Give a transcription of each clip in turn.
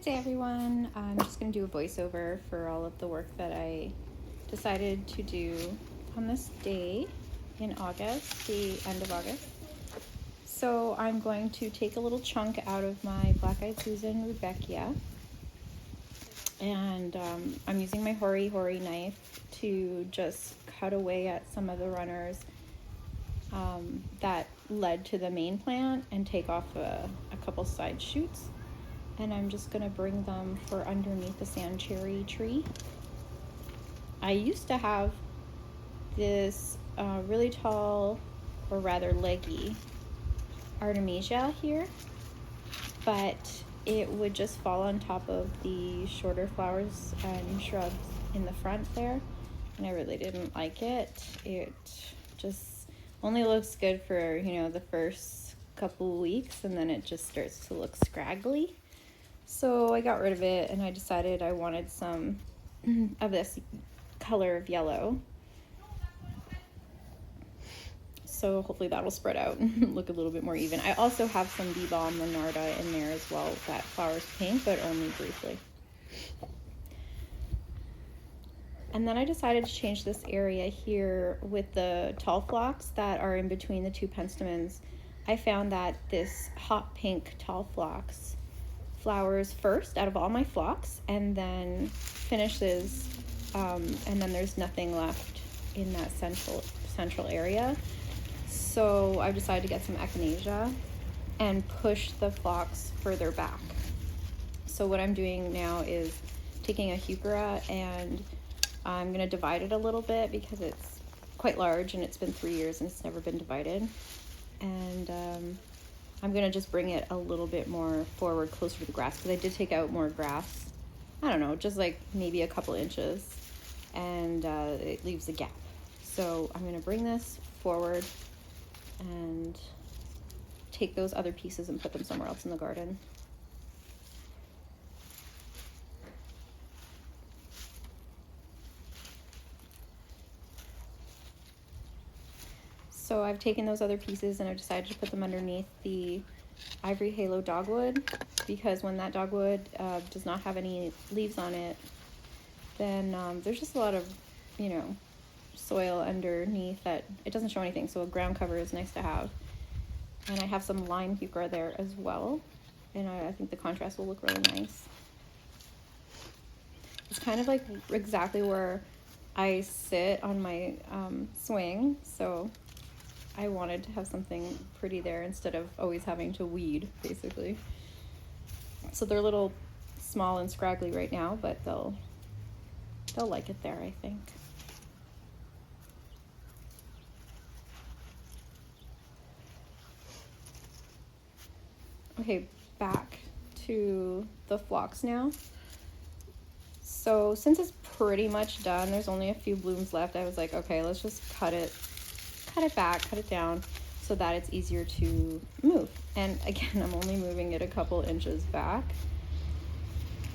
Good day, everyone. I'm just going to do a voiceover for all of the work that I decided to do on this day in August, the end of August. So I'm going to take a little chunk out of my Black-Eyed Susan Rudbeckia, and I'm using my Hori Hori knife to just cut away at some of the runners that led to the main plant and take off a couple side shoots. And I'm just going to bring them for underneath the sand cherry tree. I used to have this really tall, or rather leggy, Artemisia here, but it would just fall on top of the shorter flowers and shrubs in the front there, and I really didn't like it. It just only looks good for, you know, the first couple of weeks, and then it just starts to look scraggly. So I got rid of it, and I decided I wanted some of this color of yellow. So hopefully that'll spread out and look a little bit more even. I also have some Bee Balm Renarda in there as well that flowers pink, but only briefly. And then I decided to change this area here with the tall phlox that are in between the two penstemons. I found that this hot pink tall phlox flowers first out of all my phlox, and then finishes, and then there's nothing left in that central area. So I decided to get some echinacea and push the phlox further back. So what I'm doing now is taking a heuchera, and I'm going to divide it a little bit because it's quite large and it's been 3 years and it's never been divided. And I'm going to just bring it a little bit more forward, closer to the grass, because I did take out more grass. I don't know, just like maybe a couple inches, and it leaves a gap. So I'm going to bring this forward and take those other pieces and put them somewhere else in the garden. So I've taken those other pieces and I've decided to put them underneath the Ivory Halo dogwood, because when that dogwood does not have any leaves on it, then there's just a lot of, you know, soil underneath that it doesn't show anything. So a ground cover is nice to have. And I have some lime heuchera there as well, and I think the contrast will look really nice. It's kind of like exactly where I sit on my swing, so I wanted to have something pretty there instead of always having to weed, basically. So they're a little small and scraggly right now, but they'll like it there, I think. Okay, back to the phlox now. So since it's pretty much done, there's only a few blooms left, I was like, okay, let's just cut it back, cut it down so that it's easier to move. And again, I'm only moving it a couple inches back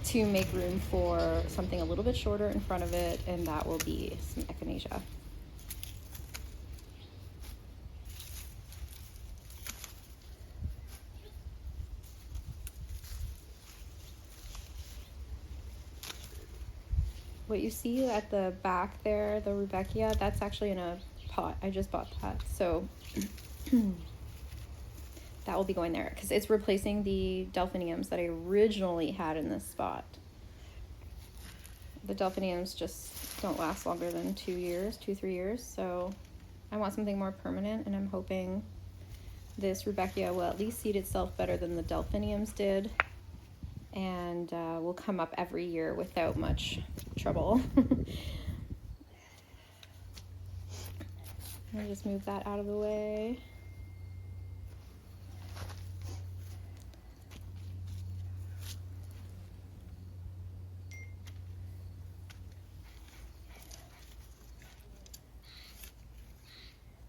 to make room for something a little bit shorter in front of it, and that will be some echinacea. What you see at the back there, the Rudbeckia, that's actually in a pot. I just bought that, so that will be going there because it's replacing the delphiniums that I originally had in this spot. The delphiniums just don't last longer than 2-3 years, so I want something more permanent, and I'm hoping this Rudbeckia will at least seed itself better than the delphiniums did, and will come up every year without much trouble. Let me just move that out of the way.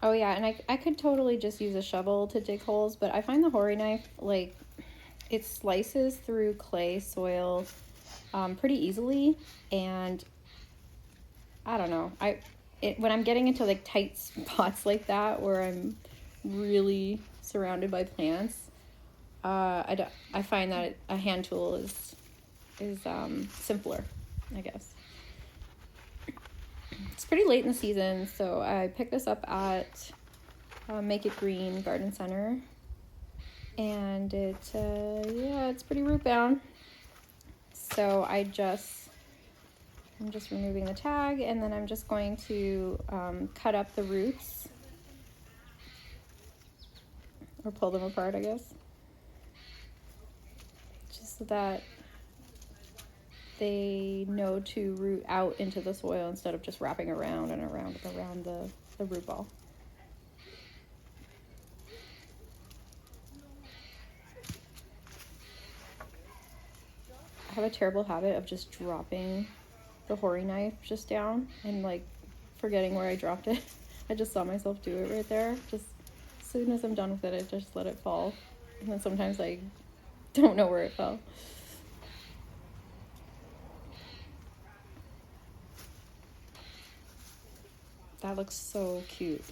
Oh yeah, and I could totally just use a shovel to dig holes, but I find the Hori knife, like, it slices through clay soil pretty easily, and I don't know, when I'm getting into like tight spots like that where I'm really surrounded by plants, I find that a hand tool is simpler, I guess. It's pretty late in the season, so I picked this up at Make It Green Garden Center, and it's pretty root bound. So I'm just removing the tag, and then I'm just going to cut up the roots, or pull them apart, I guess, just so that they know to root out into the soil instead of just wrapping around and around and around the root ball. I have a terrible habit of just dropping the hori knife just down and like forgetting where I dropped it. I just saw myself do it right there. Just as soon as I'm done with it, I just let it fall. And then sometimes I don't know where it fell. That looks so cute.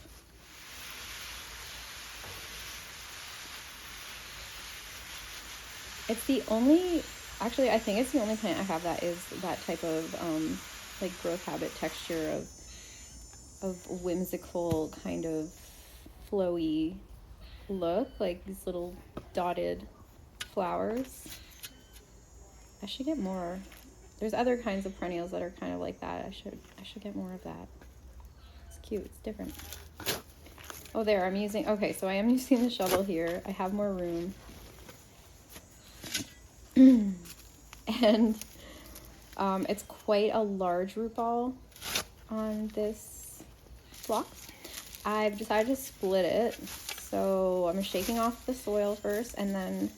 It's the only, actually I think it's the only plant I have that is that type of like growth habit texture of whimsical kind of flowy look, like these little dotted flowers. I should get more. There's other kinds of perennials that are kind of like that. I should get more of that. It's cute. It's different. Oh, there, I'm using, okay, so I am using the shovel here. I have more room. And it's quite a large root ball on this phlox. I've decided to split it. So I'm shaking off the soil first, and then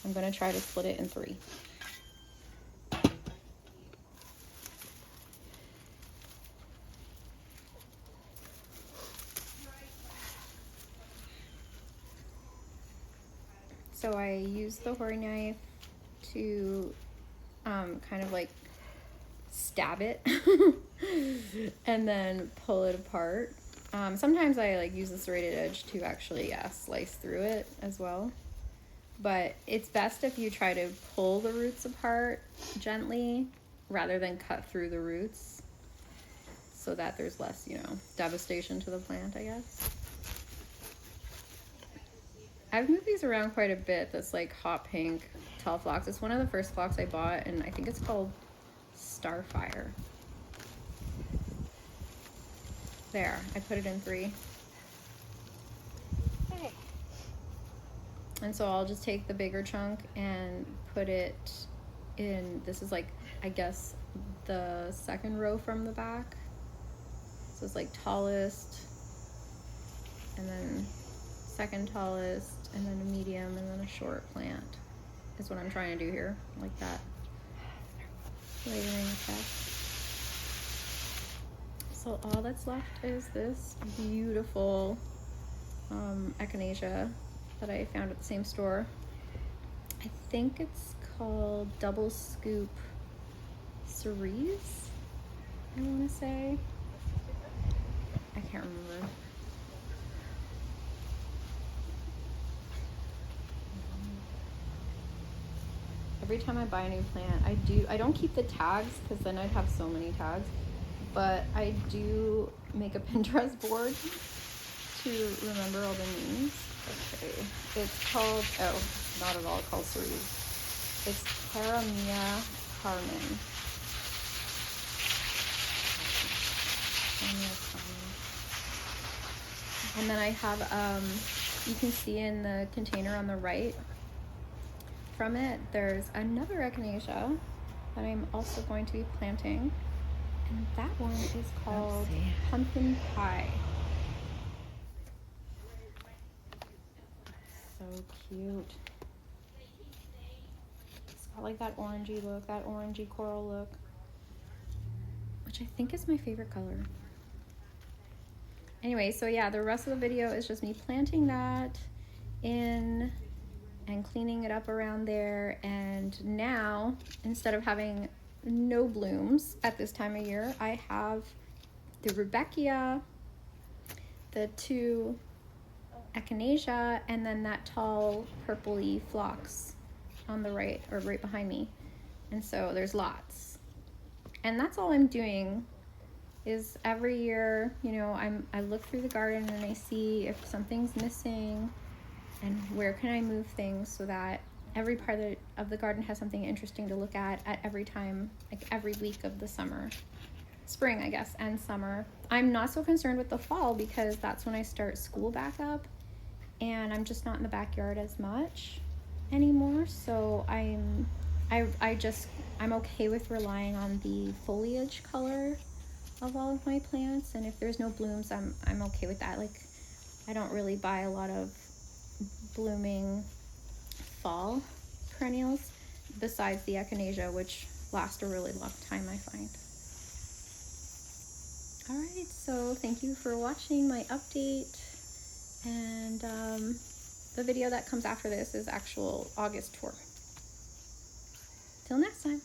I'm going to try to split it in 3. So I use the hori knife to kind of like stab it and then pull it apart. Sometimes I like use the serrated edge to actually slice through it as well. But it's best if you try to pull the roots apart gently rather than cut through the roots, so that there's less, devastation to the plant, I guess. I've moved these around quite a bit. This like hot pink tall phlox. It's one of the first phlox I bought, and I think it's called Starfire. There, I put it in 3. Okay. And so I'll just take the bigger chunk and put it in, this is like, I guess, the second row from the back. So it's like tallest, and then second tallest, and then a medium, and then a short plant is what I'm trying to do here, like that. Layering effect. So all that's left is this beautiful echinacea that I found at the same store. I think it's called Double Scoop Cerise, I want to say. I can't remember. Every time I buy a new plant, I don't keep the tags because then I'd have so many tags, but I do make a Pinterest board to remember all the names. Okay, it's called, not at all called cerise. It's Paramia Carmen. And then I have, you can see in the container on the right from it, there's another echinacea that I'm also going to be planting. And that one is called Pumpkin Pie. So cute. It's got like that orangey look, that orangey coral look, which I think is my favorite color. Anyway, so yeah, the rest of the video is just me planting that in and cleaning it up around there. And now, instead of having no blooms at this time of year, I have the Rudbeckia, the 2 echinacea, and then that tall purpley phlox on the right, or right behind me. And so there's lots. And that's all I'm doing is every year, you know, I look through the garden and I see if something's missing and where can I move things so that every part of the garden has something interesting to look at every time, like every week of the summer. Spring, I guess, and summer. I'm not so concerned with the fall because that's when I start school back up and I'm just not in the backyard as much anymore. So I'm okay with relying on the foliage color of all of my plants, and if there's no blooms, I'm okay with that. Like, I don't really buy a lot of blooming fall perennials besides the echinacea, which last a really long time, I find. All right, so thank you for watching my update, and the video that comes after this is actual August tour. Till next time.